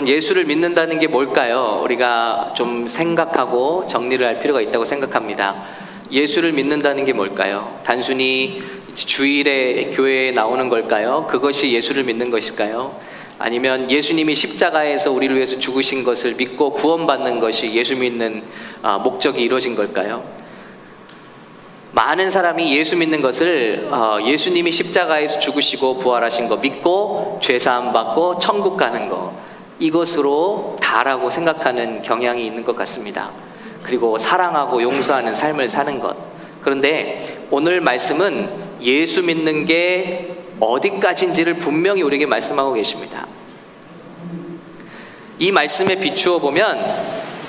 예수를 믿는다는 게 뭘까요? 우리가 좀 생각하고 정리를 할 필요가 있다고 생각합니다. 예수를 믿는다는 게 뭘까요? 단순히 주일에 교회에 나오는 걸까요? 그것이 예수를 믿는 것일까요? 아니면 예수님이 십자가에서 우리를 위해서 죽으신 것을 믿고 구원받는 것이 예수 믿는 목적이 이루어진 걸까요? 많은 사람이 예수 믿는 것을 예수님이 십자가에서 죽으시고 부활하신 거 믿고 죄사함 받고 천국 가는 거, 이것으로 다라고 생각하는 경향이 있는 것 같습니다. 그리고 사랑하고 용서하는 삶을 사는 것. 그런데 오늘 말씀은 예수 믿는 게 어디까지인지를 분명히 우리에게 말씀하고 계십니다. 이 말씀에 비추어 보면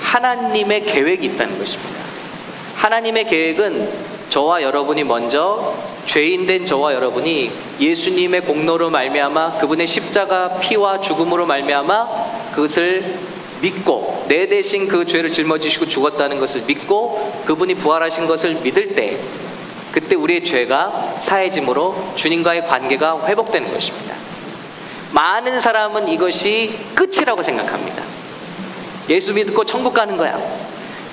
하나님의 계획이 있다는 것입니다. 하나님의 계획은 저와 여러분이 먼저, 죄인된 저와 여러분이 예수님의 공로로 말미암아 그분의 십자가 피와 죽음으로 말미암아 그것을 믿고, 내 대신 그 죄를 짊어지시고 죽었다는 것을 믿고 그분이 부활하신 것을 믿을 때, 그때 우리의 죄가 사해짐으로 주님과의 관계가 회복되는 것입니다. 많은 사람은 이것이 끝이라고 생각합니다. 예수 믿고 천국 가는 거야.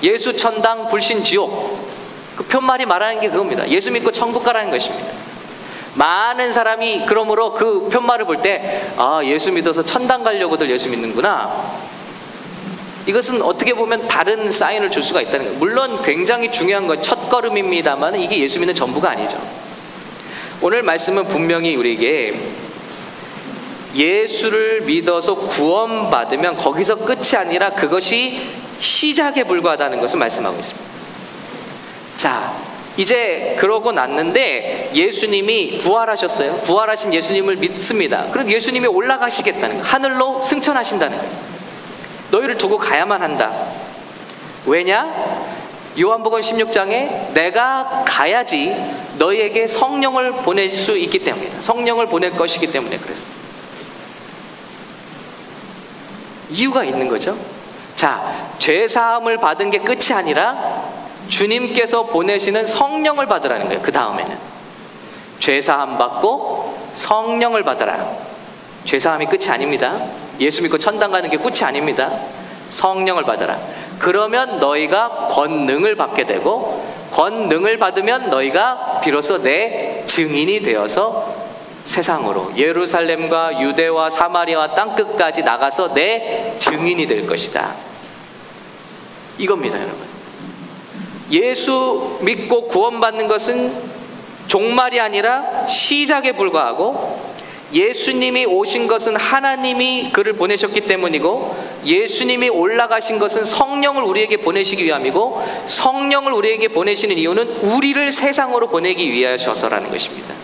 예수 천당 불신 지옥. 그 편말이 말하는 게 그겁니다. 예수 믿고 천국 가라는 것입니다. 많은 사람이 그러므로 그 편말을 볼 때 예수 믿어서 천당 가려고들 예수 믿는구나. 이것은 어떻게 보면 다른 사인을 줄 수가 있다는 거예요. 물론 굉장히 중요한 건 첫걸음입니다만 이게 예수 믿는 전부가 아니죠. 오늘 말씀은 분명히 우리에게 예수를 믿어서 구원받으면 거기서 끝이 아니라 그것이 시작에 불과하다는 것을 말씀하고 있습니다. 자, 이제 그러고 났는데 예수님이 부활하셨어요. 부활하신 예수님을 믿습니다. 그럼 예수님이 올라가시겠다는 거예요. 하늘로 승천하신다는 거예요. 너희를 두고 가야만 한다. 왜냐? 요한복음 16장에 내가 가야지 너희에게 성령을 보낼 수 있기 때문이다. 성령을 보낼 것이기 때문에 그랬어요. 이유가 있는 거죠. 자, 죄사함을 받은 게 끝이 아니라 주님께서 보내시는 성령을 받으라는 거예요. 그 다음에는 죄사함 받고 성령을 받아라. 죄사함이 끝이 아닙니다. 예수 믿고 천당 가는 게 끝이 아닙니다. 성령을 받아라. 그러면 너희가 권능을 받게 되고, 권능을 받으면 너희가 비로소 내 증인이 되어서 세상으로, 예루살렘과 유대와 사마리아와 땅끝까지 나가서 내 증인이 될 것이다. 이겁니다, 여러분. 예수 믿고 구원받는 것은 종말이 아니라 시작에 불과하고, 예수님이 오신 것은 하나님이 그를 보내셨기 때문이고, 예수님이 올라가신 것은 성령을 우리에게 보내시기 위함이고, 성령을 우리에게 보내시는 이유는 우리를 세상으로 보내기 위하셔서라는 것입니다.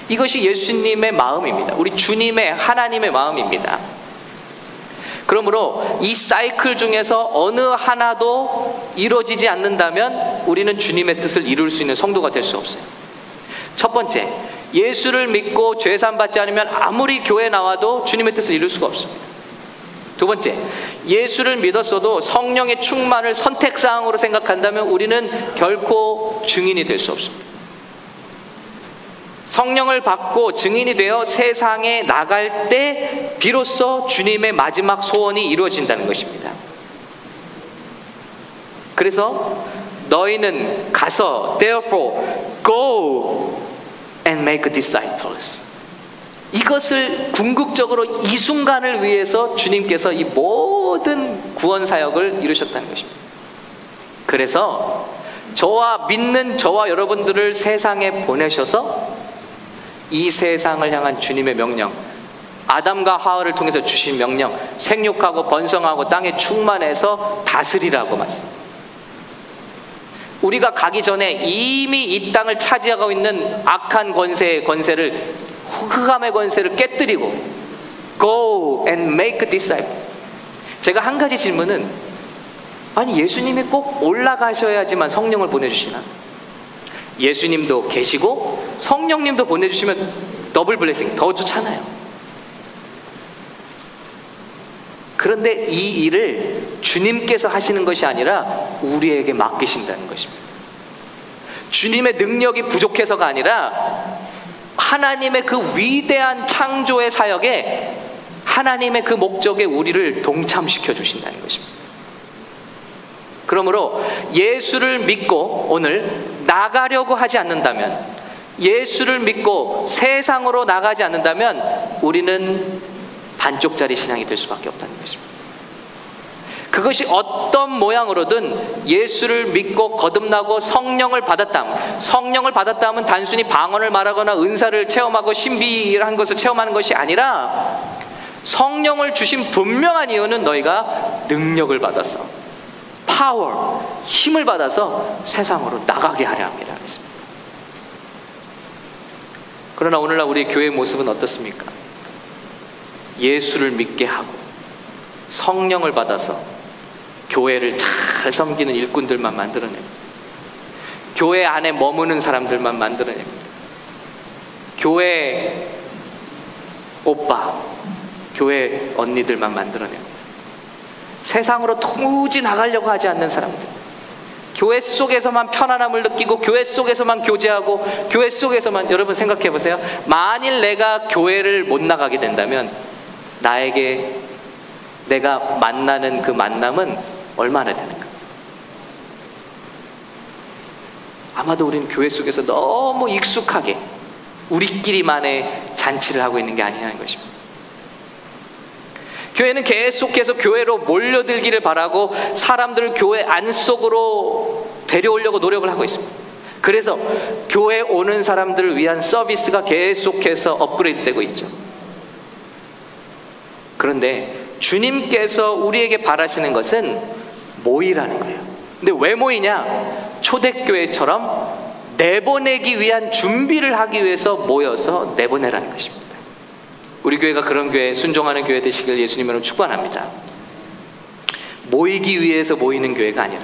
이것이 예수님의 마음입니다. 우리 주님의, 하나님의 마음입니다. 그러므로 이 사이클 중에서 어느 하나도 이루어지지 않는다면 우리는 주님의 뜻을 이룰 수 있는 성도가 될 수 없어요. 첫 번째, 예수를 믿고 죄사함 받지 않으면 아무리 교회 나와도 주님의 뜻을 이룰 수가 없습니다. 두 번째, 예수를 믿었어도 성령의 충만을 선택사항으로 생각한다면 우리는 결코 증인이 될 수 없습니다. 성령을 받고 증인이 되어 세상에 나갈 때 비로소 주님의 마지막 소원이 이루어진다는 것입니다. 그래서 너희는 가서 therefore go and make disciples. 이것을 궁극적으로 이 순간을 위해서 주님께서 이 모든 구원 사역을 이루셨다는 것입니다. 그래서 저와 믿는 저와 여러분들을 세상에 보내셔서 이 세상을 향한 주님의 명령, 아담과 하와를 통해서 주신 명령, 생육하고 번성하고 땅에 충만해서 다스리라고 말씀합니다. 우리가 가기 전에 이미 이 땅을 차지하고 있는 악한 권세를, 흑암의 권세를 깨뜨리고 Go and make disciples. 제가 한 가지 질문은, 아니 예수님이 꼭 올라가셔야지만 성령을 보내주시나? 예수님도 계시고 성령님도 보내주시면 더블 블레싱, 더 좋잖아요. 그런데 이 일을 주님께서 하시는 것이 아니라 우리에게 맡기신다는 것입니다. 주님의 능력이 부족해서가 아니라 하나님의 그 위대한 창조의 사역에 하나님의 그 목적에 우리를 동참시켜 주신다는 것입니다. 그러므로 예수를 믿고 오늘 나가려고 하지 않는다면, 예수를 믿고 세상으로 나가지 않는다면 우리는 반쪽짜리 신앙이 될 수밖에 없다는 것입니다. 그것이 어떤 모양으로든 예수를 믿고 거듭나고 성령을 받았다 하면 단순히 방언을 말하거나 은사를 체험하고 신비한 것을 체험하는 것이 아니라, 성령을 주신 분명한 이유는 너희가 능력을 받아서, 파워, 힘을 받아서 세상으로 나가게 하려 합니다. 그러나 오늘날 우리 교회의 모습은 어떻습니까? 예수를 믿게 하고 성령을 받아서 교회를 잘 섬기는 일꾼들만 만들어냅니다. 교회 안에 머무는 사람들만 만들어냅니다. 교회 오빠, 교회 언니들만 만들어냅니다. 세상으로 도무지 나가려고 하지 않는 사람들, 교회 속에서만 편안함을 느끼고 교회 속에서만 교제하고 교회 속에서만. 여러분 생각해 보세요. 만일 내가 교회를 못 나가게 된다면 나에게 내가 만나는 그 만남은 얼마나 되는가? 아마도 우리는 교회 속에서 너무 익숙하게 우리끼리만의 잔치를 하고 있는 게 아니냐는 것입니다. 교회는 계속해서 교회로 몰려들기를 바라고 사람들을 교회 안속으로 데려오려고 노력을 하고 있습니다. 그래서 교회 오는 사람들을 위한 서비스가 계속해서 업그레이드되고 있죠. 그런데 주님께서 우리에게 바라시는 것은 모이라는 거예요. 근데 왜 모이냐? 초대교회처럼 내보내기 위한 준비를 하기 위해서 모여서 내보내라는 것입니다. 우리 교회가 그런 교회, 순종하는 교회 되시길 예수님으로 축원합니다. 모이기 위해서 모이는 교회가 아니라,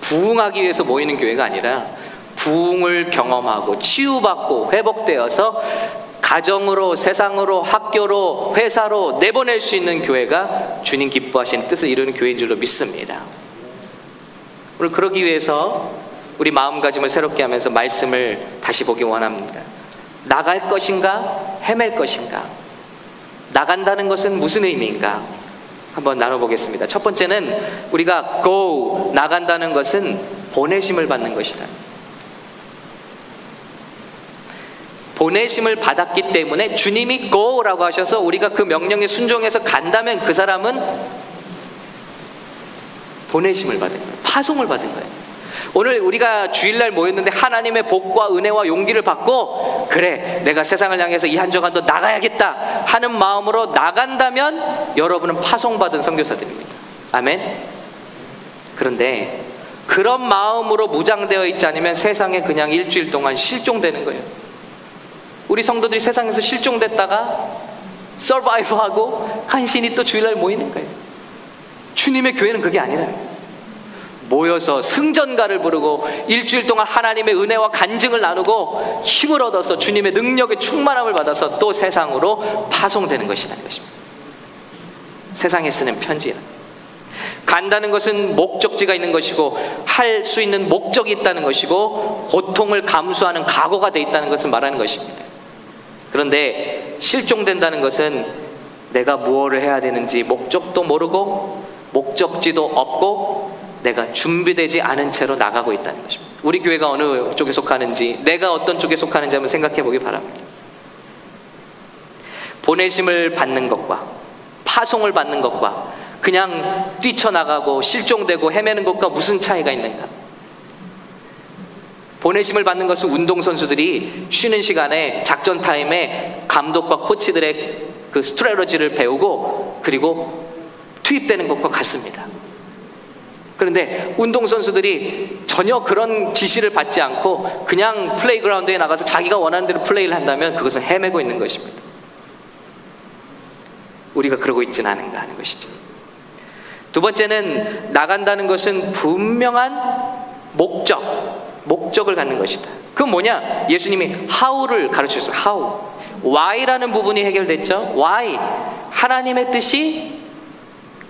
부흥하기 위해서 모이는 교회가 아니라, 부흥을 경험하고 치유받고 회복되어서 가정으로, 세상으로, 학교로, 회사로 내보낼 수 있는 교회가 주님 기뻐하시는 뜻을 이루는 교회인 줄로 믿습니다. 오늘 그러기 위해서 우리 마음가짐을 새롭게 하면서 말씀을 다시 보기 원합니다. 나갈 것인가? 헤맬 것인가? 나간다는 것은 무슨 의미인가? 한번 나눠보겠습니다. 첫 번째는 우리가 go, 나간다는 것은 보내심을 받는 것이다. 보내심을 받았기 때문에 주님이 go라고 하셔서 우리가 그 명령에 순종해서 간다면 그 사람은 보내심을 받은 거예요. 파송을 받은 거예요. 오늘 우리가 주일날 모였는데 하나님의 복과 은혜와 용기를 받고, 그래 내가 세상을 향해서 이 한 주간도 나가야겠다 하는 마음으로 나간다면 여러분은 파송받은 선교사들입니다. 아멘. 그런데 그런 마음으로 무장되어 있지 않으면 세상에 그냥 일주일 동안 실종되는 거예요. 우리 성도들이 세상에서 실종됐다가 서바이브하고 간신히 또 주일날 모이는 거예요. 주님의 교회는 그게 아니라는 거예요. 모여서 승전가를 부르고 일주일 동안 하나님의 은혜와 간증을 나누고 힘을 얻어서 주님의 능력의 충만함을 받아서 또 세상으로 파송되는 것이라는 것입니다. 세상에 쓰는 편지는, 간다는 것은 목적지가 있는 것이고 할 수 있는 목적이 있다는 것이고 고통을 감수하는 각오가 돼 있다는 것을 말하는 것입니다. 그런데 실종된다는 것은 내가 무엇을 해야 되는지 목적도 모르고 목적지도 없고 내가 준비되지 않은 채로 나가고 있다는 것입니다. 우리 교회가 어느 쪽에 속하는지, 내가 어떤 쪽에 속하는지 한번 생각해 보기 바랍니다. 보내심을 받는 것과 파송을 받는 것과 그냥 뛰쳐나가고 실종되고 헤매는 것과 무슨 차이가 있는가? 보내심을 받는 것은 운동선수들이 쉬는 시간에 작전 타임에 감독과 코치들의 그 스트레러지를 배우고 그리고 투입되는 것과 같습니다. 그런데 운동선수들이 전혀 그런 지시를 받지 않고 그냥 플레이그라운드에 나가서 자기가 원하는 대로 플레이를 한다면 그것은 헤매고 있는 것입니다. 우리가 그러고 있지는 않은가 하는 것이죠. 두 번째는 나간다는 것은 분명한 목적을 갖는 것이다. 그건 뭐냐? 예수님이 how를 가르치셨어요. how. why라는 부분이 해결됐죠. why. 하나님의 뜻이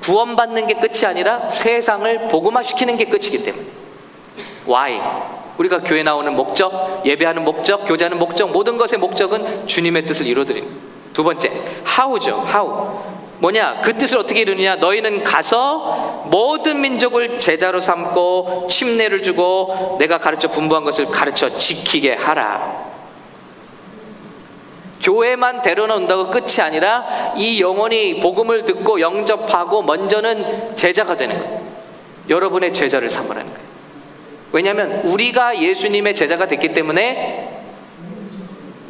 구원받는 게 끝이 아니라 세상을 복음화시키는 게 끝이기 때문에. why. 우리가 교회 나오는 목적, 예배하는 목적, 교제하는 목적, 모든 것의 목적은 주님의 뜻을 이루어드리는. 두 번째, how죠. how. 뭐냐? 그 뜻을 어떻게 이루느냐? 너희는 가서 모든 민족을 제자로 삼고 침례를 주고 내가 가르쳐 분부한 것을 가르쳐 지키게 하라. 교회만 데려놓는다고 끝이 아니라 이 영혼이 복음을 듣고 영접하고 먼저는 제자가 되는 거예요. 여러분의 제자를 삼으라는 거예요. 왜냐하면 우리가 예수님의 제자가 됐기 때문에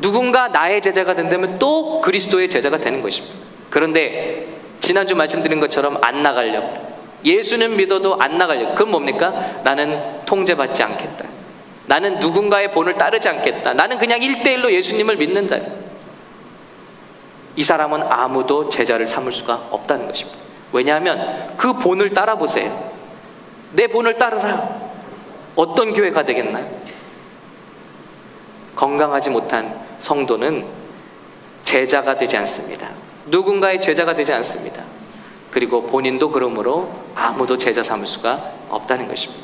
누군가 나의 제자가 된다면 또 그리스도의 제자가 되는 것입니다. 그런데 지난주 말씀드린 것처럼 안 나가려고, 예수는 믿어도 안 나가려고. 그건 뭡니까? 나는 통제받지 않겠다. 나는 누군가의 본을 따르지 않겠다. 나는 그냥 1대1로 예수님을 믿는다. 이 사람은 아무도 제자를 삼을 수가 없다는 것입니다. 왜냐하면 그 본을 따라 보세요. 내 본을 따르라. 어떤 교회가 되겠나? 건강하지 못한 성도는 제자가 되지 않습니다. 누군가의 제자가 되지 않습니다. 그리고 본인도 그러므로 아무도 제자 삼을 수가 없다는 것입니다.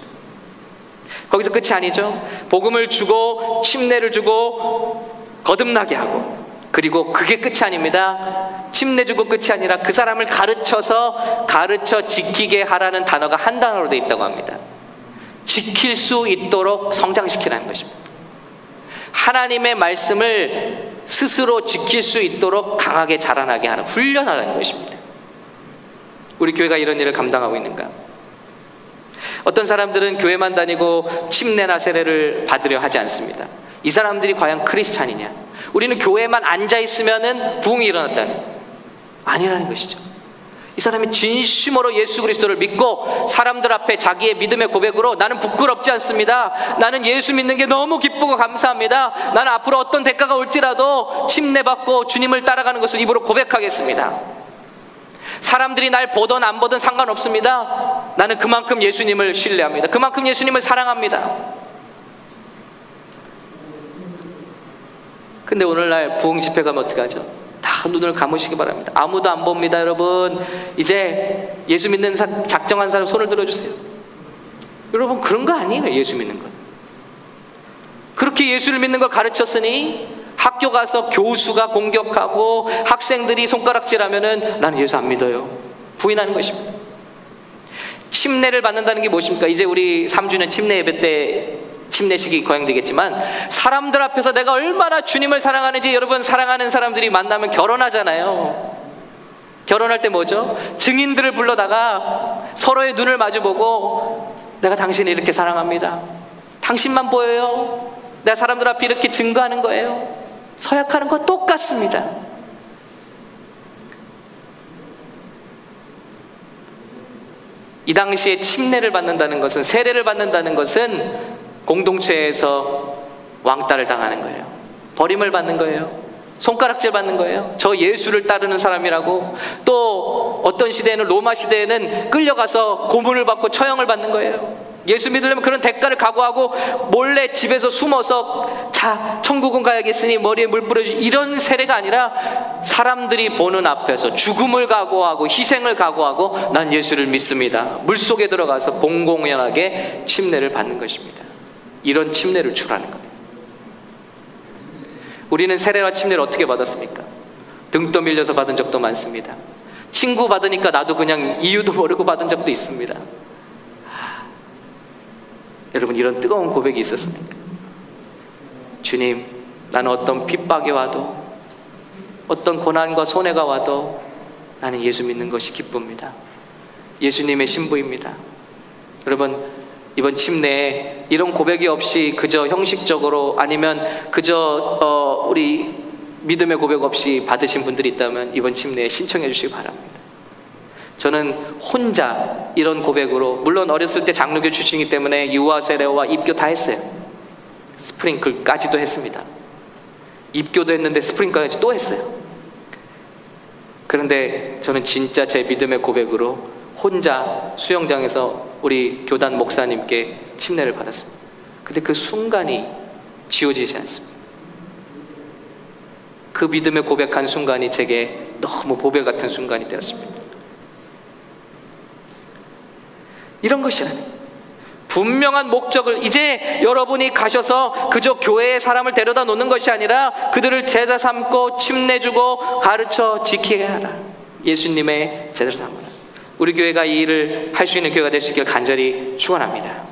거기서 끝이 아니죠. 복음을 주고 침례를 주고 거듭나게 하고, 그리고 그게 끝이 아닙니다. 침례 주고 끝이 아니라 그 사람을 가르쳐 지키게 하라는 단어가 한 단어로 되어 있다고 합니다. 지킬 수 있도록 성장시키라는 것입니다. 하나님의 말씀을 스스로 지킬 수 있도록 강하게 자라나게 하는, 훈련하라는 것입니다. 우리 교회가 이런 일을 감당하고 있는가? 어떤 사람들은 교회만 다니고 침례나 세례를 받으려 하지 않습니다. 이 사람들이 과연 크리스찬이냐? 우리는 교회만 앉아있으면 부흥이 일어났다는, 아니라는 것이죠. 이 사람이 진심으로 예수 그리스도를 믿고 사람들 앞에 자기의 믿음의 고백으로 나는 부끄럽지 않습니다. 나는 예수 믿는 게 너무 기쁘고 감사합니다. 나는 앞으로 어떤 대가가 올지라도 침례받고 주님을 따라가는 것을 입으로 고백하겠습니다. 사람들이 날 보든 안 보든 상관없습니다. 나는 그만큼 예수님을 신뢰합니다. 그만큼 예수님을 사랑합니다. 근데 오늘날 부흥 집회 가면 어떻게 하죠? 다 눈을 감으시기 바랍니다. 아무도 안 봅니다. 여러분, 이제 예수 믿는 작정한 사람 손을 들어주세요. 여러분, 그런 거 아니에요. 예수 믿는 건. 그렇게 예수를 믿는 걸 가르쳤으니 학교 가서 교수가 공격하고 학생들이 손가락질하면은 나는 예수 안 믿어요, 부인하는 것입니다. 침례를 받는다는 게 무엇입니까? 이제 우리 3주년 침례 예배 때 침례식이 거행되겠지만, 사람들 앞에서 내가 얼마나 주님을 사랑하는지, 여러분, 사랑하는 사람들이 만나면 결혼하잖아요. 결혼할 때 뭐죠? 증인들을 불러다가 서로의 눈을 마주보고 내가 당신을 이렇게 사랑합니다. 당신만 보여요. 내가 사람들 앞에 이렇게 증거하는 거예요. 서약하는 거 똑같습니다. 이 당시에 침례를 받는다는 것은, 세례를 받는다는 것은 공동체에서 왕따를 당하는 거예요. 버림을 받는 거예요. 손가락질 받는 거예요. 저 예수를 따르는 사람이라고. 또 어떤 시대에는, 로마 시대에는 끌려가서 고문을 받고 처형을 받는 거예요. 예수 믿으려면 그런 대가를 각오하고 몰래 집에서 숨어서 자, 천국은 가야겠으니 머리에 물 뿌려주지, 이런 세례가 아니라 사람들이 보는 앞에서 죽음을 각오하고 희생을 각오하고 난 예수를 믿습니다. 물속에 들어가서 공공연하게 침례를 받는 것입니다. 이런 침례를 주라는 거예요. 우리는 세례와 침례를 어떻게 받았습니까? 등 떠밀려서 받은 적도 많습니다. 친구 받으니까 나도 그냥 이유도 모르고 받은 적도 있습니다. 여러분, 이런 뜨거운 고백이 있었습니까? 주님, 나는 어떤 핍박이 와도, 어떤 고난과 손해가 와도 나는 예수 믿는 것이 기쁩니다. 예수님의 신부입니다. 여러분, 이번 침례에 이런 고백이 없이 그저 형식적으로, 아니면 그저 우리 믿음의 고백 없이 받으신 분들이 있다면 이번 침례에 신청해 주시기 바랍니다. 저는 혼자 이런 고백으로, 물론 어렸을 때 장로교 출신이기 때문에 유아 세례와 입교 다 했어요. 스프링클까지도 했습니다. 입교도 했는데 스프링클까지 또 했어요. 그런데 저는 진짜 제 믿음의 고백으로 혼자 수영장에서 우리 교단 목사님께 침례를 받았습니다. 근데 그 순간이 지워지지 않습니다. 그 믿음의 고백한 순간이 제게 너무 보배 같은 순간이 되었습니다. 이런 것이라니, 분명한 목적을, 이제 여러분이 가셔서 그저 교회에 사람을 데려다 놓는 것이 아니라 그들을 제자 삼고 침내주고 가르쳐 지키게 하라. 예수님의 제자를 삼으라. 우리 교회가 이 일을 할 수 있는 교회가 될 수 있기를 간절히 축원합니다.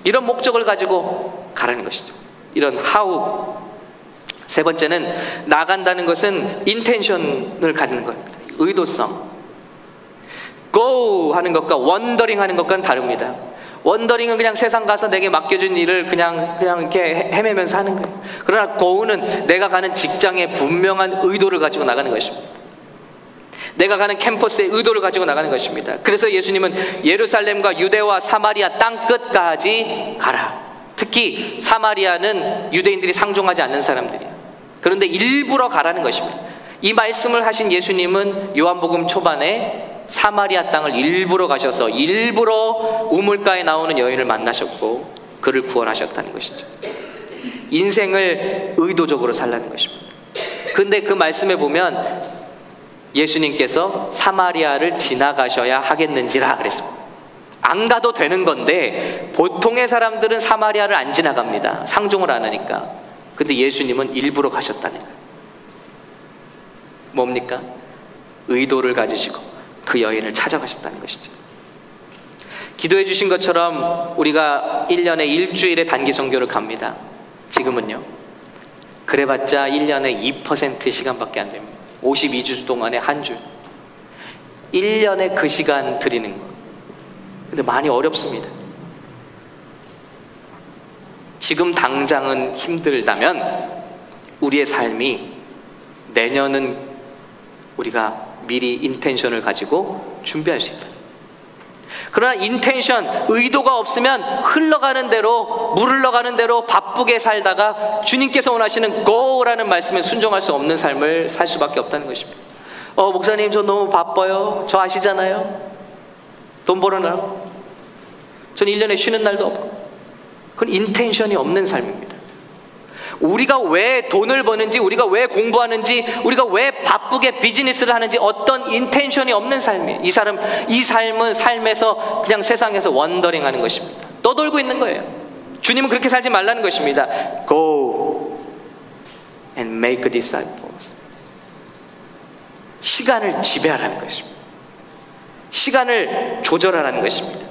이런 목적을 가지고 가라는 것이죠. 이런 how. 세 번째는 나간다는 것은 인텐션을 갖는 겁니다. 의도성. go 하는 것과 wondering 하는 것과는 다릅니다. 원더링은 그냥 세상 가서 내게 맡겨준 일을 그냥 이렇게 헤매면서 하는 거예요. 그러나 go는 내가 가는 직장에 분명한 의도를 가지고 나가는 것입니다. 내가 가는 캠퍼스의 의도를 가지고 나가는 것입니다. 그래서 예수님은 예루살렘과 유대와 사마리아 땅 끝까지 가라. 특히 사마리아는 유대인들이 상종하지 않는 사람들이에요. 그런데 일부러 가라는 것입니다. 이 말씀을 하신 예수님은 요한복음 초반에 사마리아 땅을 일부러 가셔서 일부러 우물가에 나오는 여인을 만나셨고 그를 구원하셨다는 것이죠. 인생을 의도적으로 살라는 것입니다. 근데 그 말씀에 보면 예수님께서 사마리아를 지나가셔야 하겠는지라 그랬습니다. 안 가도 되는 건데 보통의 사람들은 사마리아를 안 지나갑니다. 상종을 안 하니까. 근데 예수님은 일부러 가셨다는 거예요. 뭡니까? 의도를 가지시고 그 여인을 찾아가셨다는 것이죠. 기도해 주신 것처럼 우리가 1년에 일주일에 단기 선교를 갑니다. 지금은요, 그래봤자 1년에 2% 시간밖에 안 됩니다. 52주 동안에 한 주, 1년에 그 시간 드리는 거. 근데 많이 어렵습니다. 지금 당장은 힘들다면 우리의 삶이 내년은 우리가 미리 인텐션을 가지고 준비할 수 있다. 그러나 인텐션, 의도가 없으면 흘러가는 대로, 물 흘러가는 대로 바쁘게 살다가 주님께서 원하시는 go라는 말씀에 순종할 수 없는 삶을 살 수밖에 없다는 것입니다. 목사님 저 너무 바빠요. 저 아시잖아요. 돈 벌어나고 전 1년에 쉬는 날도 없고. 그건 인텐션이 없는 삶입니다. 우리가 왜 돈을 버는지, 우리가 왜 공부하는지, 우리가 왜 바쁘게 비즈니스를 하는지 어떤 인텐션이 없는 삶이에요. 이 삶은 삶에서 그냥 세상에서 원더링 하는 것입니다. 떠돌고 있는 거예요. 주님은 그렇게 살지 말라는 것입니다. Go and make disciples. 시간을 지배하라는 것입니다. 시간을 조절하라는 것입니다.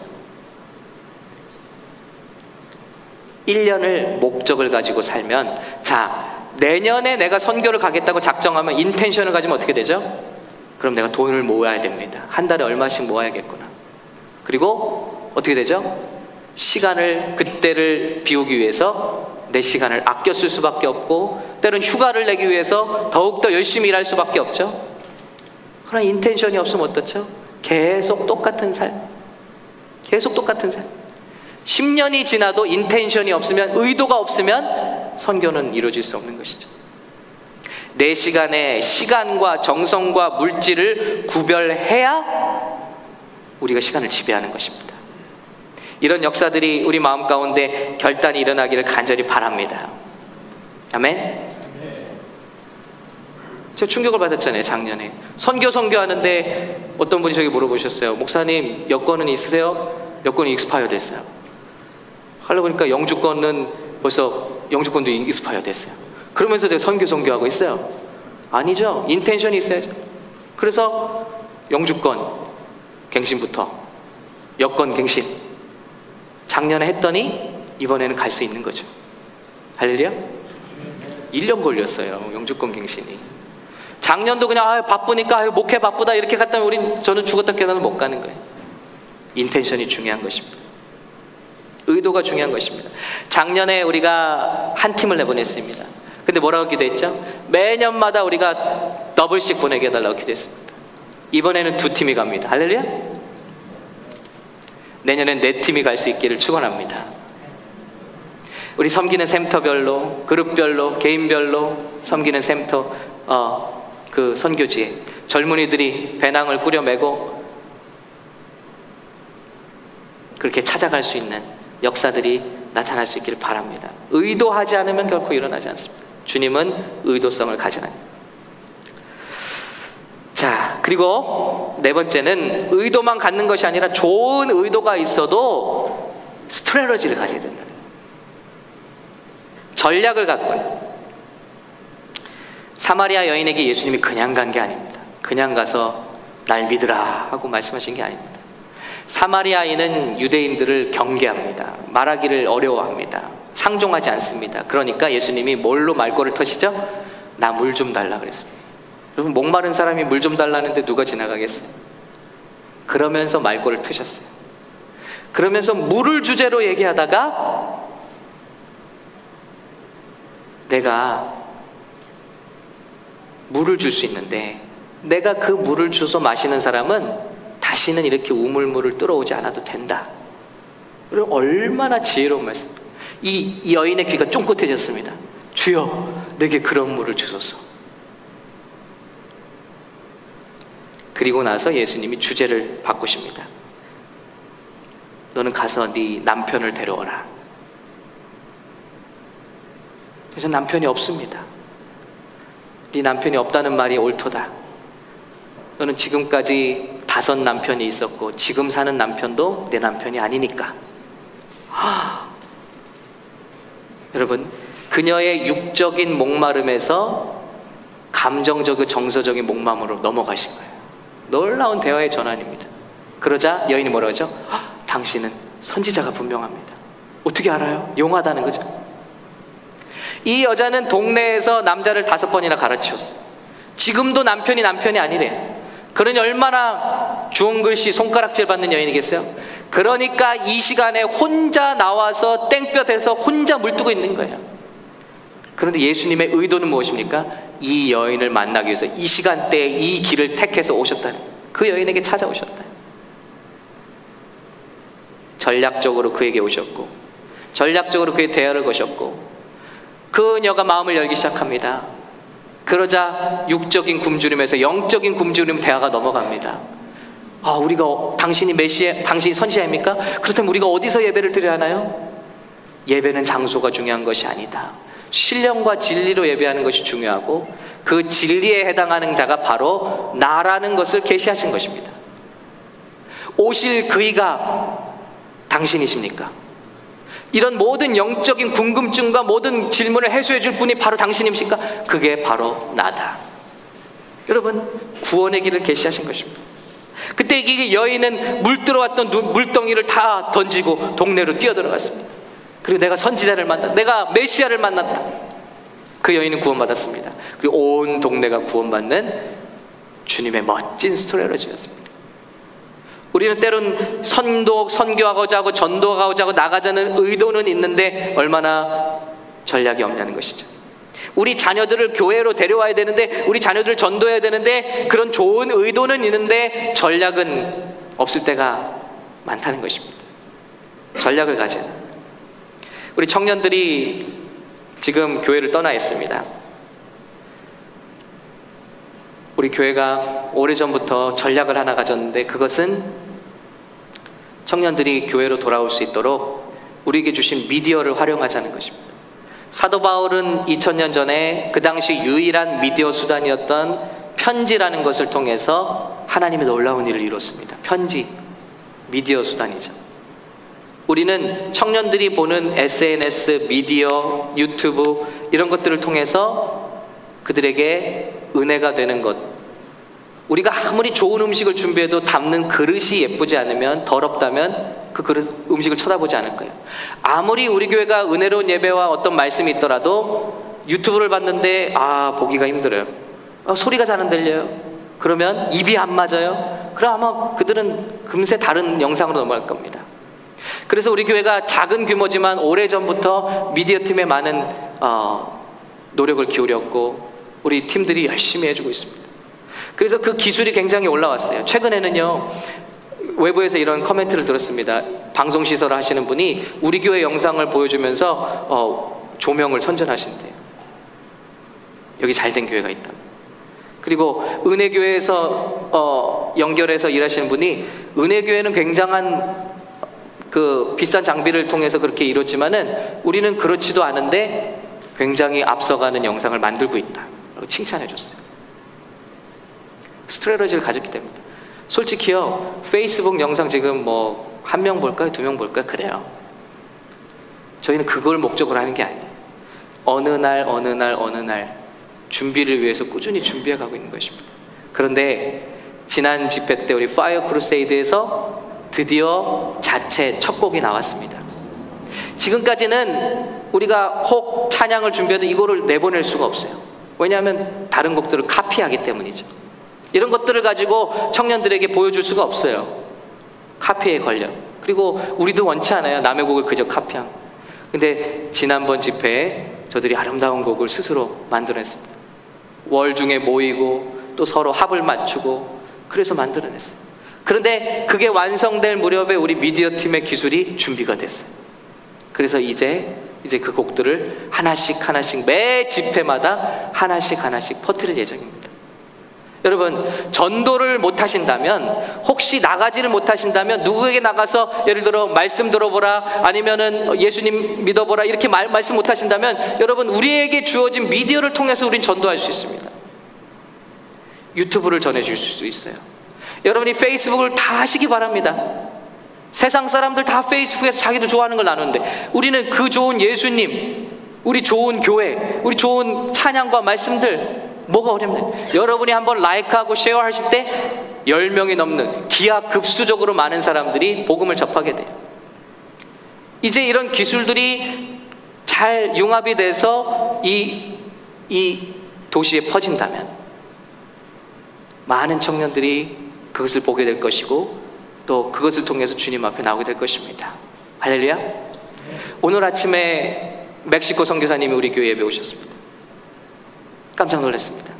1년을 목적을 가지고 살면, 자, 내년에 내가 선교를 가겠다고 작정하면 인텐션을 가지면 어떻게 되죠? 그럼 내가 돈을 모아야 됩니다. 한 달에 얼마씩 모아야겠구나. 그리고 어떻게 되죠? 시간을, 그때를 비우기 위해서 내 시간을 아껴 쓸 수밖에 없고, 때론 휴가를 내기 위해서 더욱더 열심히 일할 수밖에 없죠. 그러나 인텐션이 없으면 어떻죠? 계속 똑같은 삶. 계속 똑같은 삶. 10년이 지나도 인텐션이 없으면, 의도가 없으면 선교는 이루어질 수 없는 것이죠. 내 시간에 시간과 정성과 물질을 구별해야 우리가 시간을 지배하는 것입니다. 이런 역사들이 우리 마음 가운데 결단이 일어나기를 간절히 바랍니다. 아멘. 저 충격을 받았잖아요. 작년에 선교하는데 어떤 분이 저기 물어보셨어요. 목사님 여권은 있으세요? 여권이 익스파이어 됐어요. 하려고 보니까 영주권은 벌써, 영주권도 익스파이어 됐어요. 그러면서 제가 선교하고 있어요. 아니죠. 인텐션이 있어야죠. 그래서 영주권 갱신부터 여권 갱신 작년에 했더니 이번에는 갈 수 있는 거죠. 할렐루야. 1년 걸렸어요. 영주권 갱신이. 작년도 그냥 바쁘니까 목회 바쁘다 이렇게 갔다면 저는 죽었다 깨어나도 못 가는 거예요. 인텐션이 중요한 것입니다. 의도가 중요한 것입니다. 작년에 우리가 한 팀을 내보냈습니다. 근데 뭐라고 기도했죠? 매년마다 우리가 더블씩 보내게 해달라고 기도했습니다. 이번에는 2팀이 갑니다. 할렐루야. 내년엔 4팀이 갈 수 있기를 축원합니다. 우리 섬기는 센터별로, 그룹별로, 개인별로 섬기는 센터, 그 선교지에 젊은이들이 배낭을 꾸려매고 그렇게 찾아갈 수 있는 역사들이 나타날 수 있기를 바랍니다. 의도하지 않으면 결코 일어나지 않습니다. 주님은 의도성을 가져나요. 자, 그리고 4번째는 의도만 갖는 것이 아니라 좋은 의도가 있어도 스트레러지를 가져야 된다는 거예요. 전략을 갖고요. 사마리아 여인에게 예수님이 그냥 간 게 아닙니다. 그냥 가서 날 믿으라 하고 말씀하신 게 아닙니다. 사마리아인은 유대인들을 경계합니다. 말하기를 어려워합니다. 상종하지 않습니다. 그러니까 예수님이 뭘로 말꼬를 터시죠? 나 물 좀 달라 그랬습니다. 여러분, 목마른 사람이 물 좀 달라는데 누가 지나가겠어요? 그러면서 말꼬를 트셨어요. 그러면서 물을 주제로 얘기하다가 내가 물을 줄 수 있는데 내가 그 물을 주서 마시는 사람은 다시는 이렇게 우물물을 뚫어오지 않아도 된다. 그리고 얼마나 지혜로운 말씀. 이 여인의 귀가 쫑긋해졌습니다. 주여, 내게 그런 물을 주소서. 그리고 나서 예수님이 주제를 바꾸십니다. 너는 가서 네 남편을 데려오라. 그래서 남편이 없습니다. 네 남편이 없다는 말이 옳도다. 너는 지금까지 5 남편이 있었고 지금 사는 남편도 내 남편이 아니니까. 여러분, 그녀의 육적인 목마름에서 감정적이고 정서적인 목마름으로 넘어가신 거예요. 놀라운 대화의 전환입니다. 그러자 여인이 뭐라고 하죠? 당신은 선지자가 분명합니다. 어떻게 알아요? 용하다는 거죠. 이 여자는 동네에서 남자를 5번이나 갈아치웠어요. 지금도 남편이 아니래요. 그러니 얼마나 좋은 글씨 손가락질 받는 여인이겠어요? 그러니까 이 시간에 혼자 나와서 땡볕에서 혼자 물뜨고 있는 거예요. 그런데 예수님의 의도는 무엇입니까? 이 여인을 만나기 위해서 이 시간대에 이 길을 택해서 오셨다는 거예요. 그 여인에게 찾아오셨다. 전략적으로 그에게 오셨고 전략적으로 그의 대화를 거셨고 그녀가 마음을 열기 시작합니다. 그러자 육적인 굶주림에서 영적인 굶주림 대화가 넘어갑니다. 당신이 메시아, 당신이 선지자입니까? 그렇다면 우리가 어디서 예배를 드려야 하나요? 예배는 장소가 중요한 것이 아니다. 신령과 진리로 예배하는 것이 중요하고 그 진리에 해당하는 자가 바로 나라는 것을 계시하신 것입니다. 오실 그이가 당신이십니까? 이런 모든 영적인 궁금증과 모든 질문을 해소해 줄 분이 바로 당신입니까? 그게 바로 나다. 여러분, 구원의 길을 계시하신 것입니다. 그때 이 여인은 물 들어왔던 물덩이를 다 던지고 동네로 뛰어들어갔습니다. 그리고 내가 선지자를 만났다. 내가 메시아를 만났다. 그 여인은 구원받았습니다. 그리고 온 동네가 구원받는 주님의 멋진 스토리로지였습니다. 우리는 때론 선교하고자 하고 전도하고자 하고 나가자는 의도는 있는데 얼마나 전략이 없냐는 것이죠. 우리 자녀들을 교회로 데려와야 되는데, 우리 자녀들을 전도해야 되는데, 그런 좋은 의도는 있는데 전략은 없을 때가 많다는 것입니다. 전략을 가져야 합니다. 우리 청년들이 지금 교회를 떠나 있습니다. 우리 교회가 오래전부터 전략을 하나 가졌는데, 그것은 청년들이 교회로 돌아올 수 있도록 우리에게 주신 미디어를 활용하자는 것입니다. 사도 바울은 2000년 전에 그 당시 유일한 미디어 수단이었던 편지라는 것을 통해서 하나님의 놀라운 일을 이뤘습니다. 편지, 미디어 수단이죠. 우리는 청년들이 보는 SNS, 미디어, 유튜브 이런 것들을 통해서 그들에게 은혜가 되는 것, 우리가 아무리 좋은 음식을 준비해도 담는 그릇이 예쁘지 않으면, 더럽다면 그 그릇, 음식을 쳐다보지 않을 거예요. 아무리 우리 교회가 은혜로운 예배와 어떤 말씀이 있더라도 유튜브를 봤는데 보기가 힘들어요. 소리가 잘 안 들려요. 그러면 입이 안 맞아요. 그럼 아마 그들은 금세 다른 영상으로 넘어갈 겁니다. 그래서 우리 교회가 작은 규모지만 오래전부터 미디어 팀에 많은 노력을 기울였고 우리 팀들이 열심히 해주고 있습니다. 그래서 그 기술이 굉장히 올라왔어요. 최근에는요, 외부에서 이런 커멘트를 들었습니다. 방송시설을 하시는 분이 우리 교회 영상을 보여주면서 조명을 선전하신대요. 여기 잘된 교회가 있다. 그리고 은혜교회에서 연결해서 일하시는 분이 은혜교회는 굉장한 그 비싼 장비를 통해서 그렇게 이뤘지만은 우리는 그렇지도 않은데 굉장히 앞서가는 영상을 만들고 있다. 칭찬해 줬어요. 스트레러지를 가졌기 때문에. 솔직히요, 페이스북 영상 지금 뭐 1명 볼까요? 2명 볼까요? 그래요. 저희는 그걸 목적으로 하는 게 아니에요. 어느 날 준비를 위해서 꾸준히 준비해 가고 있는 것입니다. 그런데 지난 집회 때 우리 파이어 크루세이드에서 드디어 자체 첫 곡이 나왔습니다. 지금까지는 우리가 혹 찬양을 준비해도 이거를 내보낼 수가 없어요. 왜냐하면 다른 곡들을 카피하기 때문이죠. 이런 것들을 가지고 청년들에게 보여줄 수가 없어요. 카피에 걸려. 그리고 우리도 원치 않아요. 남의 곡을 그저 카피한. 근데 지난번 집회에 저들이 아름다운 곡을 스스로 만들어냈습니다. 월 중에 모이고 또 서로 합을 맞추고 그래서 만들어냈어요. 그런데 그게 완성될 무렵에 우리 미디어 팀의 기술이 준비가 됐어요. 그래서 이제 그 곡들을 하나씩 매 집회마다 하나씩 퍼뜨릴 예정입니다. 여러분, 전도를 못 하신다면, 혹시 나가지를 못하신다면 누구에게 나가서 예를 들어 말씀 들어보라, 아니면은 예수님 믿어보라 이렇게 말씀 못 하신다면, 여러분, 우리에게 주어진 미디어를 통해서 우린 전도할 수 있습니다. 유튜브를 전해줄 수 있어요. 여러분이 페이스북을 다 하시기 바랍니다. 세상 사람들 다 페이스북에서 자기들 좋아하는 걸 나누는데, 우리는 그 좋은 예수님, 우리 좋은 교회, 우리 좋은 찬양과 말씀들, 뭐가 어렵나요? 여러분이 한번 라이크하고 쉐어하실 때 10명이 넘는 기하급수적으로 많은 사람들이 복음을 접하게 돼요. 이제 이런 기술들이 잘 융합이 돼서 이 도시에 퍼진다면 많은 청년들이 그것을 보게 될 것이고, 또 그것을 통해서 주님 앞에 나오게 될 것입니다. 할렐루야. 오늘 아침에 멕시코 선교사님이 우리 교회 예배 오셨습니다. 깜짝 놀랐습니다.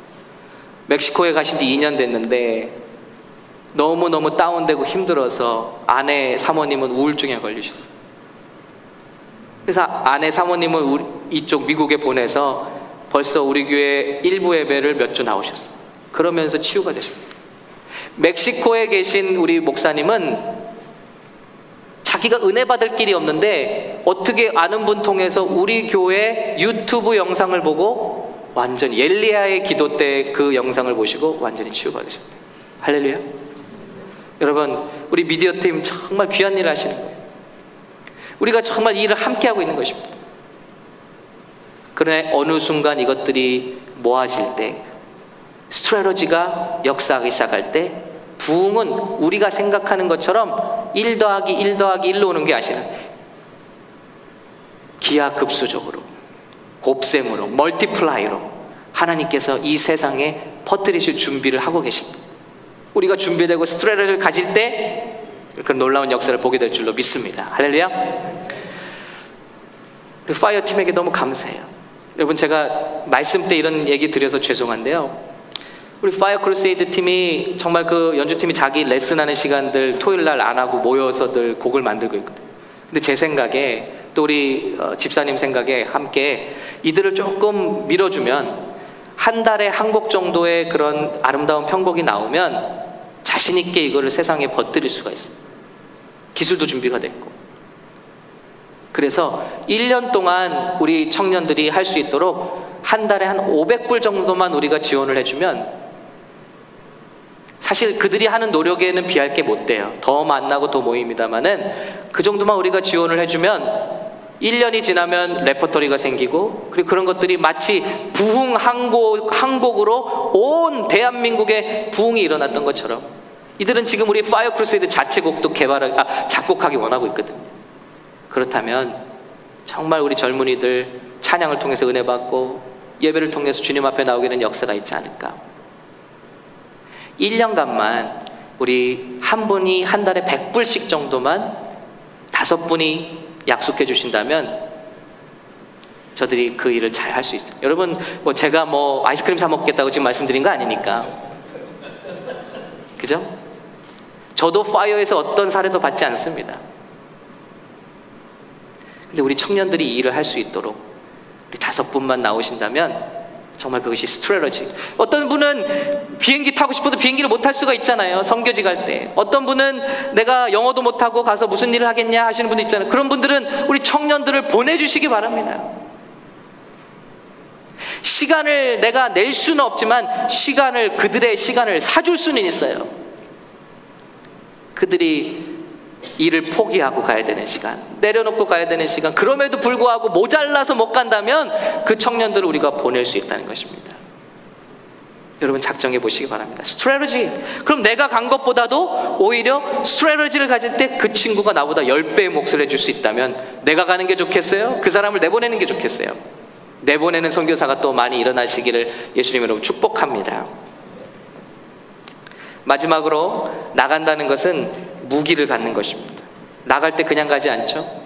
멕시코에 가신 지 2년 됐는데 너무너무 다운되고 힘들어서 아내 사모님은 우울증에 걸리셨어요. 그래서 아내 사모님은 이쪽 미국에 보내서 벌써 우리 교회 일부 예배를 몇 주 나오셨어요. 그러면서 치유가 되십니다. 멕시코에 계신 우리 목사님은 자기가 은혜 받을 길이 없는데 어떻게 아는 분 통해서 우리 교회 유튜브 영상을 보고 완전히 엘리야의 기도 때 그 영상을 보시고 완전히 치유가 되십니다. 할렐루야. 여러분, 우리 미디어 팀 정말 귀한 일을 하시는 거예요. 우리가 정말 이 일을 함께 하고 있는 것입니다. 그러나 어느 순간 이것들이 모아질 때, 스트레러지가 역사하기 시작할 때, 부흥은 우리가 생각하는 것처럼 1 더하기 1 더하기 1로 오는 게 아니라 기하급수적으로, 곱셈으로, 멀티플라이로 하나님께서 이 세상에 퍼뜨리실 준비를 하고 계십니다. 우리가 준비되고 스트레러를 가질 때 그런 놀라운 역사를 보게 될 줄로 믿습니다. 할렐루야. 우리 파이어 팀에게 너무 감사해요. 여러분, 제가 말씀 때 이런 얘기 드려서 죄송한데요, 우리 파이어 크루세이드 팀이 정말 그 연주팀이 자기 레슨하는 시간들 토요일 날 안 하고 모여서들 곡을 만들고 있거든요. 근데 제 생각에, 또 우리 집사님 생각에 함께 이들을 조금 밀어주면 한 달에 한 곡 정도의 그런 아름다운 편곡이 나오면 자신 있게 이거를 세상에 퍼뜨릴 수가 있어요. 기술도 준비가 됐고. 그래서 1년 동안 우리 청년들이 할 수 있도록 한 달에 한 500불 정도만 우리가 지원을 해주면, 사실 그들이 하는 노력에는 비할 게 못 돼요. 더 만나고 더 모입니다만은 그 정도만 우리가 지원을 해주면 1년이 지나면 레퍼토리가 생기고, 그리고 그런 것들이 마치 부흥 한 곡으로 온 대한민국에 부흥이 일어났던 것처럼, 이들은 지금 우리 파이어 크루세이드 자체곡도 작곡하기 원하고 있거든요. 그렇다면 정말 우리 젊은이들 찬양을 통해서 은혜 받고 예배를 통해서 주님 앞에 나오게 되는 역사가 있지 않을까. 1년간만 우리 한 분이 한 달에 100불씩 정도만 5분이 약속해 주신다면 저들이 그 일을 잘 할 수 있어요. 여러분, 제가 아이스크림 사 먹겠다고 지금 말씀드린 거 아니니까, 그죠? 저도 파이어에서 어떤 사례도 받지 않습니다. 근데 우리 청년들이 이 일을 할 수 있도록 우리 5분만 나오신다면 정말 그것이 스트레러지. 어떤 분은 비행기 타고 싶어도 비행기를 못 탈 수가 있잖아요. 선교지 갈 때. 어떤 분은 내가 영어도 못하고 가서 무슨 일을 하겠냐 하시는 분도 있잖아요. 그런 분들은 우리 청년들을 보내주시기 바랍니다. 시간을 내가 낼 수는 없지만 그들의 시간을 사줄 수는 있어요. 그들이 일을 포기하고 가야 되는 시간, 내려놓고 가야 되는 시간, 그럼에도 불구하고 모자라서 못 간다면 그 청년들을 우리가 보낼 수 있다는 것입니다. 여러분 작정해 보시기 바랍니다. 스트레러지. 그럼 내가 간 것보다도 오히려 스트레러지를 가질 때 그 친구가 나보다 10배의 몫을 해줄 수 있다면 내가 가는 게 좋겠어요? 그 사람을 내보내는 게 좋겠어요? 내보내는 선교사가 또 많이 일어나시기를 예수님 이름으로 축복합니다. 마지막으로 나간다는 것은 무기를 갖는 것입니다. 나갈 때 그냥 가지 않죠.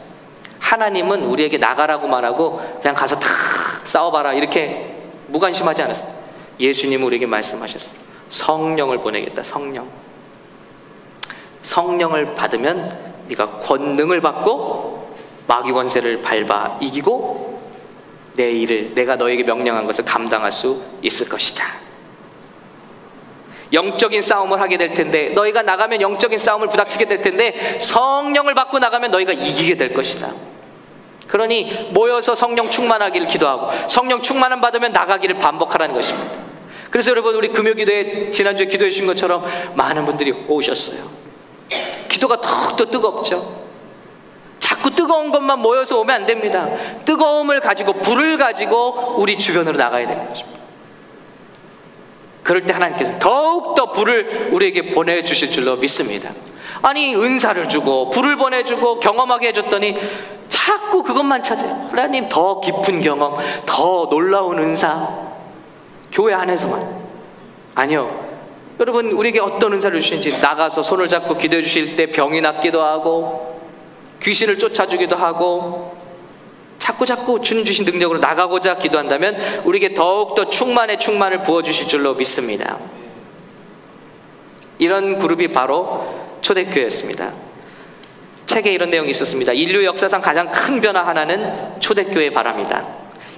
하나님은 우리에게 나가라고 말하고 그냥 가서 다 싸워봐라 이렇게 무관심하지 않았어요. 예수님은 우리에게 말씀하셨어요. 성령을 보내겠다. 성령을 받으면 네가 권능을 받고 마귀 권세를 밟아 이기고 내 일을, 내가 너에게 명령한 것을 감당할 수 있을 것이다. 영적인 싸움을 하게 될 텐데, 너희가 나가면 영적인 싸움을 부닥치게 될 텐데 성령을 받고 나가면 너희가 이기게 될 것이다. 그러니 모여서 성령 충만하기를 기도하고 성령 충만함 받으면 나가기를 반복하라는 것입니다. 그래서 여러분, 우리 금요기도에 지난주에 기도해 주신 것처럼 많은 분들이 오셨어요. 기도가 더욱더 뜨겁죠. 자꾸 뜨거운 것만 모여서 오면 안 됩니다. 뜨거움을 가지고, 불을 가지고 우리 주변으로 나가야 되는 것입니다. 그럴 때 하나님께서 더욱더 불을 우리에게 보내주실 줄로 믿습니다. 아니, 은사를 주고 불을 보내주고 경험하게 해줬더니 자꾸 그것만 찾아요. 하나님, 더 깊은 경험, 더 놀라운 은사, 교회 안에서만. 아니요, 여러분, 우리에게 어떤 은사를 주시는지, 나가서 손을 잡고 기도해 주실 때 병이 낫기도 하고 귀신을 쫓아주기도 하고 자꾸 주님 주신 능력으로 나가고자 기도한다면 우리에게 더욱더 충만을 부어주실 줄로 믿습니다. 이런 그룹이 바로 초대교회였습니다. 책에 이런 내용이 있었습니다. 인류 역사상 가장 큰 변화 하나는 초대교회 바랍니다.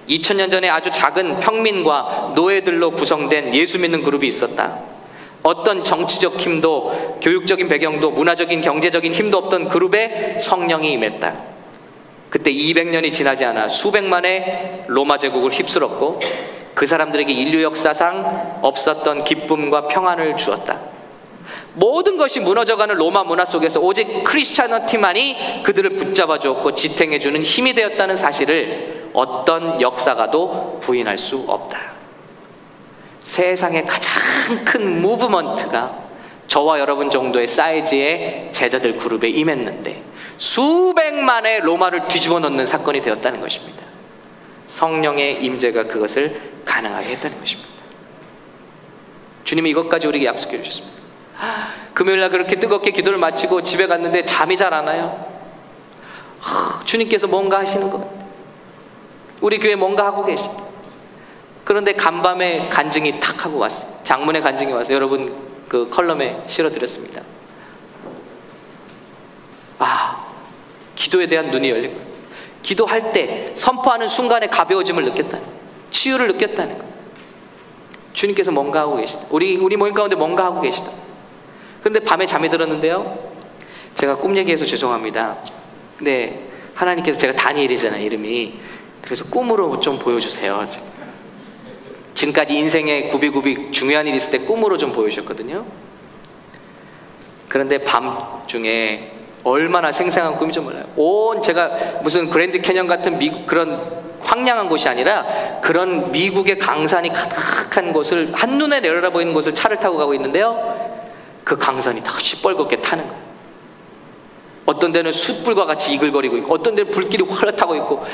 2000년 전에 아주 작은 평민과 노예들로 구성된 예수 믿는 그룹이 있었다. 어떤 정치적 힘도, 교육적인 배경도, 문화적인 경제적인 힘도 없던 그룹에 성령이 임했다. 그때 200년이 지나지 않아 수백만의 로마 제국을 휩쓸었고 그 사람들에게 인류 역사상 없었던 기쁨과 평안을 주었다. 모든 것이 무너져가는 로마 문화 속에서 오직 크리스찬어티만이 그들을 붙잡아 주었고 지탱해주는 힘이 되었다는 사실을 어떤 역사가도 부인할 수 없다. 세상의 가장 큰 무브먼트가 저와 여러분 정도의 사이즈의 제자들 그룹에 임했는데 수백만의 로마를 뒤집어 놓는 사건이 되었다는 것입니다. 성령의 임재가 그것을 가능하게 했다는 것입니다. 주님이 이것까지 우리에게 약속해 주셨습니다. 금요일날 그렇게 뜨겁게 기도를 마치고 집에 갔는데 잠이 잘 안 와요. 주님께서 뭔가 하시는 것 같아요. 우리 교회 뭔가 하고 계십니다. 그런데 간밤에 간증이 탁 하고 왔어요. 장문의 간증이 와서 여러분 그 컬럼에 실어드렸습니다. 기도에 대한 눈이 열리고 기도할 때 선포하는 순간에 가벼워짐을 느꼈다는 거예요. 치유를 느꼈다는 거예요. 주님께서 뭔가 하고 계시다. 우리 모임 가운데 뭔가 하고 계시다. 그런데 밤에 잠이 들었는데요, 제가 꿈 얘기해서 죄송합니다. 근데 하나님께서, 제가 다니엘이잖아요, 이름이. 그래서 꿈으로 좀 보여주세요. 지금까지 인생에 굽이굽이 중요한 일이 있을 때 꿈으로 좀 보여주셨거든요. 그런데 밤중에 얼마나 생생한 꿈인지 몰라요. 제가 무슨 그랜드 캐년 같은 그런 황량한 곳이 아니라 그런 미국의 강산이 가득한 곳을, 한눈에 내려다 보이는 곳을 차를 타고 가고 있는데요, 그 강산이 다 시뻘겋게 타는 거예요. 어떤 데는 숯불과 같이 이글거리고 있고 어떤 데는 불길이 활 타고 있고,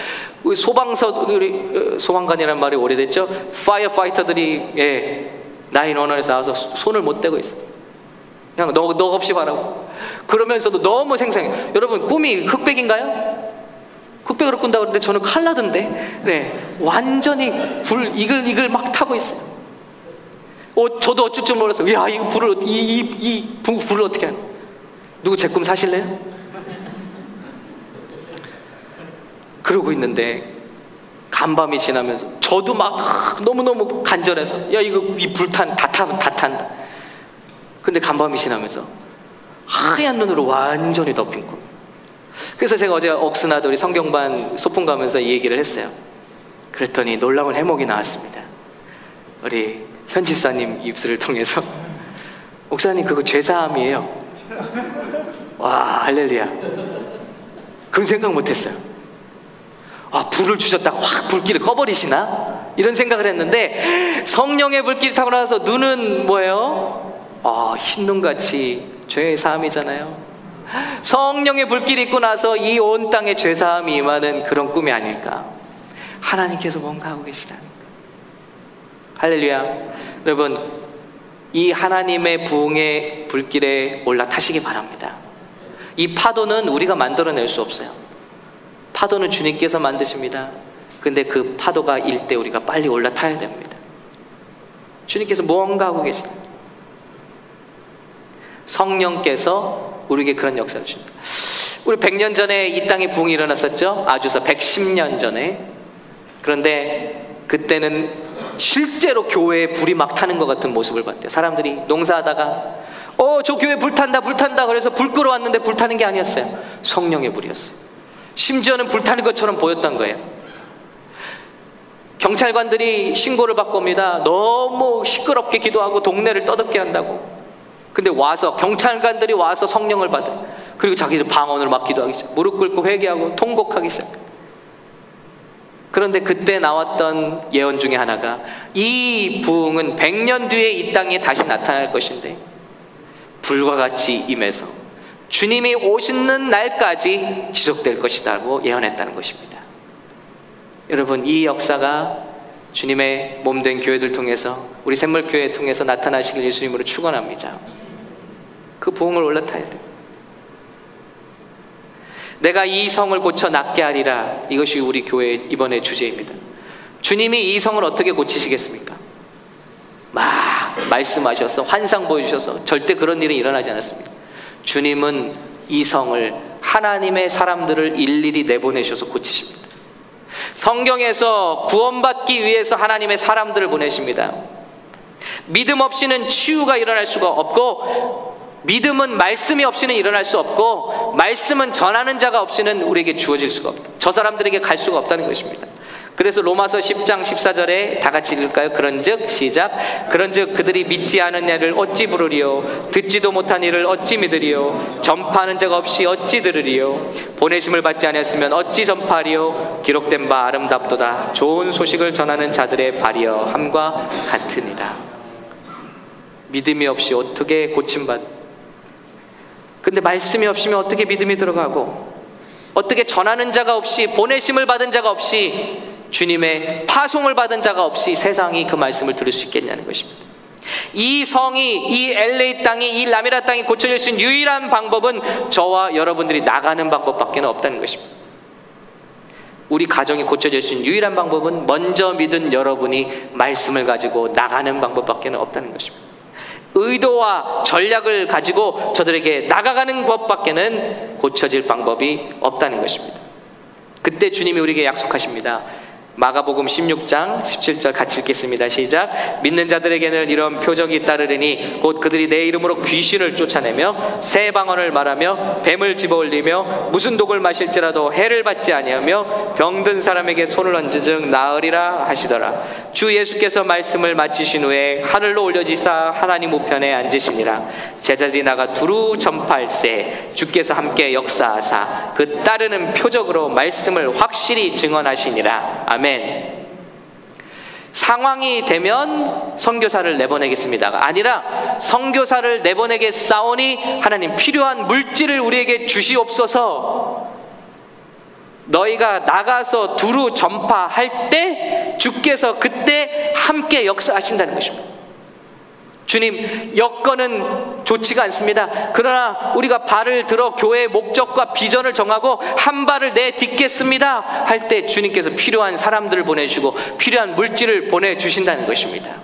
소방관이라는 말이 오래됐죠. 파이어파이터들이 911에서 나와서 손을 못 대고 있어요. 그냥 너 없이 바라고. 그러면서도 너무 생생해. 여러분, 꿈이 흑백인가요? 흑백으로 꾼다고 그러는데 저는 칼라던데, 완전히 이글 막 타고 있어요. 저도 어쩔 줄 몰랐어요. 야, 이거 불을 어떻게 하나? 누구 제 꿈 사실래요? 그러고 있는데 간밤이 지나면서 저도 막 너무너무 간절해서, 야, 이 불탄 다 탄다. 근데 간밤이 지나면서 하얀 눈으로 완전히 덮인 꿈. 그래서 제가 어제 옥스나드 우리 성경반 소풍 가면서 이 얘기를 했어요. 그랬더니 놀라운 해목이 나왔습니다. 우리 현 집사님 입술을 통해서, 목사님 그거 죄사함이에요. 와, 할렐루야. 그건 생각 못했어요. 아, 불을 주셨다가 확 불길을 꺼버리시나? 이런 생각을 했는데, 성령의 불길이 타고 나서 눈은 뭐예요? 아, 흰눈같이 죄의 사함이잖아요. 성령의 불길이 있고 나서 이 온 땅에 죄 사함이 임하는 그런 꿈이 아닐까. 하나님께서 뭔가 하고 계시다니까. 할렐루야. 여러분, 이 하나님의 부흥의 불길에 올라타시기 바랍니다. 이 파도는 우리가 만들어낼 수 없어요. 파도는 주님께서 만드십니다. 근데 그 파도가 일 때 우리가 빨리 올라타야 됩니다. 주님께서 뭔가 하고 계시다. 성령께서 우리에게 그런 역사를 주십니다. 우리 100년 전에 이 땅에 부흥이 일어났었죠. 아주사 110년 전에. 그런데 그때는 실제로 교회에 불이 막 타는 것 같은 모습을 봤대요. 사람들이 농사하다가 저 교회 불탄다 불탄다 그래서 불 끌어왔는데 불타는 게 아니었어요. 성령의 불이었어요. 심지어는 불타는 것처럼 보였던 거예요. 경찰관들이 신고를 받고 옵니다. 너무 시끄럽게 기도하고 동네를 떠들게 한다고. 근데 와서 경찰관들이 와서 성령을 받아요. 그리고 자기들 방언을 막 기도하기 시작. 무릎 꿇고 회개하고 통곡하기 시작. 그런데 그때 나왔던 예언 중에 하나가 이 부흥은 100년 뒤에 이 땅에 다시 나타날 것인데 불과 같이 임해서 주님이 오시는 날까지 지속될 것이라고 예언했다는 것입니다. 여러분, 이 역사가 주님의 몸된 교회들 통해서 우리 샘물교회 통해서 나타나시길 예수님으로 축원합니다. 그 부흥을 올라타야 돼요. 내가 이 성을 고쳐 낫게 하리라. 이것이 우리 교회 이번의 주제입니다. 주님이 이 성을 어떻게 고치시겠습니까? 막 말씀하셔서 환상 보여주셔서 절대 그런 일은 일어나지 않았습니다. 주님은 이 성을 하나님의 사람들을 일일이 내보내셔서 고치십니다. 성경에서 구원받기 위해서 하나님의 사람들을 보내십니다. 믿음 없이는 치유가 일어날 수가 없고, 믿음은 말씀이 없이는 일어날 수 없고, 말씀은 전하는 자가 없이는 우리에게 주어질 수가 없다. 저 사람들에게 갈 수가 없다는 것입니다. 그래서 로마서 10장 14절에 다 같이 읽을까요? 그런즉 시작. 그런즉 그들이 믿지 않은 애를 어찌 부르리요? 듣지도 못한 이를 어찌 믿으리요? 전파하는 자가 없이 어찌 들으리요? 보내심을 받지 않았으면 어찌 전파하리요? 기록된 바 아름답도다. 좋은 소식을 전하는 자들의 발이여 함과 같으니라. 믿음이 없이 어떻게 고침받? 근데 말씀이 없으면 어떻게 믿음이 들어가고, 어떻게 전하는 자가 없이, 보내심을 받은 자가 없이, 주님의 파송을 받은 자가 없이 세상이 그 말씀을 들을 수 있겠냐는 것입니다. 이 성이, 이 LA 땅이, 이 라미라 땅이 고쳐질 수 있는 유일한 방법은 저와 여러분들이 나가는 방법밖에 없다는 것입니다. 우리 가정이 고쳐질 수 있는 유일한 방법은 먼저 믿은 여러분이 말씀을 가지고 나가는 방법밖에 없다는 것입니다. 의도와 전략을 가지고 저들에게 나가가는 것밖에는 고쳐질 방법이 없다는 것입니다. 그때 주님이 우리에게 약속하십니다. 마가복음 16장 17절 같이 읽겠습니다. 시작. 믿는 자들에게는 이런 표적이 따르리니 곧 그들이 내 이름으로 귀신을 쫓아내며 새 방언을 말하며 뱀을 집어올리며 무슨 독을 마실지라도 해를 받지 아니하며 병든 사람에게 손을 얹으즉 나으리라 하시더라. 주 예수께서 말씀을 마치신 후에 하늘로 올려지사 하나님 우편에 앉으시니라. 제자들이 나가 두루 전파할세 주께서 함께 역사하사 그 따르는 표적으로 말씀을 확실히 증언하시니라. 아멘. 상황이 되면 선교사를 내보내겠습니다가 아니라 선교사를 내보내겠사오니 하나님 필요한 물질을 우리에게 주시옵소서. 너희가 나가서 두루 전파할 때 주께서 그때 함께 역사하신다는 것입니다. 주님, 여건은 좋지가 않습니다. 그러나 우리가 발을 들어 교회의 목적과 비전을 정하고 한 발을 내딛겠습니다 할 때 주님께서 필요한 사람들을 보내주시고 필요한 물질을 보내주신다는 것입니다.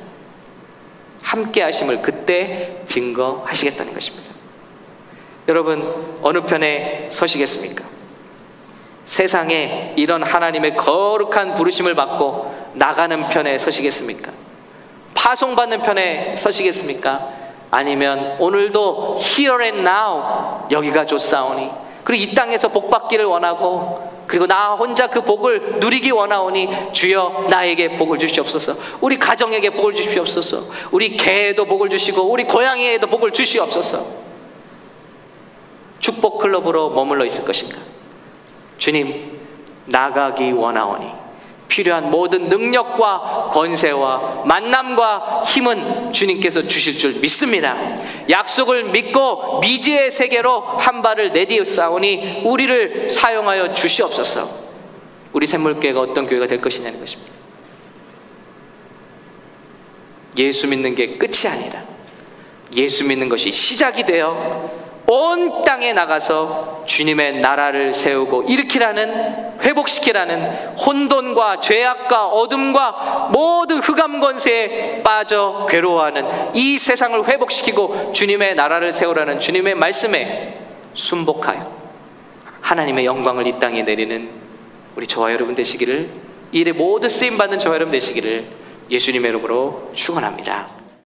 함께 하심을 그때 증거하시겠다는 것입니다. 여러분, 어느 편에 서시겠습니까? 세상에 이런 하나님의 거룩한 부르심을 받고 나가는 편에 서시겠습니까? 파송받는 편에 서시겠습니까? 아니면 오늘도 here and now 여기가 좋사오니, 그리고 이 땅에서 복받기를 원하고 그리고 나 혼자 그 복을 누리기 원하오니 주여 나에게 복을 주시옵소서. 우리 가정에게 복을 주시옵소서. 우리 개에도 복을 주시고 우리 고양이에도 복을 주시옵소서. 축복 클럽으로 머물러 있을 것인가? 주님, 나가기 원하오니 필요한 모든 능력과 권세와 만남과 힘은 주님께서 주실 줄 믿습니다. 약속을 믿고 미지의 세계로 한 발을 내디었사오니 우리를 사용하여 주시옵소서. 우리 샘물교회가 어떤 교회가 될 것이냐는 것입니다. 예수 믿는 게 끝이 아니라 예수 믿는 것이 시작이 되어 온 땅에 나가서 주님의 나라를 세우고 일으키라는, 회복시키라는, 혼돈과 죄악과 어둠과 모든 흑암 권세에 빠져 괴로워하는 이 세상을 회복시키고 주님의 나라를 세우라는 주님의 말씀에 순복하여 하나님의 영광을 이 땅에 내리는 우리 저와 여러분 되시기를, 이 일에 모두 쓰임받는 저와 여러분 되시기를 예수님의 이름으로 축원합니다.